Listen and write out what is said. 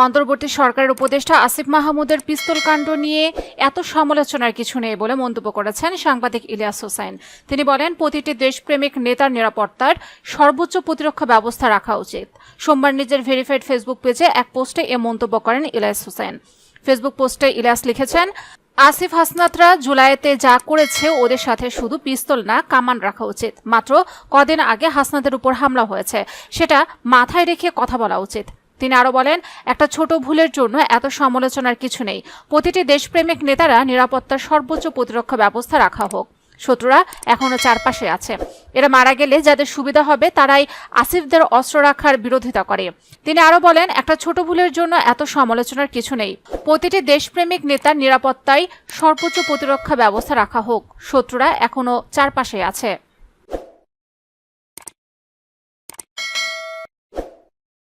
অন্তর্বর্তী সরকারের উপদেষ্টা আসিফ মাহমুদের পিস্তল কাণ্ড নিয়ে এত সমালোচনার কিছু নেই বলে মন্তব্য করেছেন সাংবাদিক ইলিয়াস হোসেন। তিনি বলেন, প্রতিটি দেশপ্রেমিক নেতার নিরাপত্তার সর্বোচ্চ প্রতিরক্ষা ব্যবস্থা রাখা উচিত। সোমবার নিজের ভেরিফাইড ফেসবুক পেজে এক পোস্টে এ মন্তব্য করেন ইলিয়াস হোসেন। ফেসবুক পোস্টে ইলিয়াস লিখেছেন, আসিফ হাসনাতরা জুলাইতে যা করেছে ওদের সাথে শুধু পিস্তল না কামান রাখা উচিত। মাত্র কদিন আগে হাসনাতের উপর হামলা হয়েছে, সেটা মাথায় রেখে কথা বলা উচিত। তিনি আরো বলেন, একটা ছোট ভুলের জন্য এত সমালোচনার কিছু নেই। প্রতিটি দেশপ্রেমিক নেতারা নিরাপত্তার সর্বোচ্চ প্রতিরক্ষা ব্যবস্থা রাখা হোক। শত্রুরা এখনো চারপাশে আছে। এরা মারা গেলে যাদের সুবিধা হবে তারাই আসিফদের অস্ত্র রাখার বিরোধিতা করে। তিনি আরো বলেন, একটা ছোট ভুলের জন্য এত সমালোচনার কিছু নেই। প্রতিটি দেশপ্রেমিক নেতার নিরাপত্তায় সর্বোচ্চ প্রতিরক্ষা ব্যবস্থা রাখা হোক। শত্রুরা এখনো চারপাশে আছে।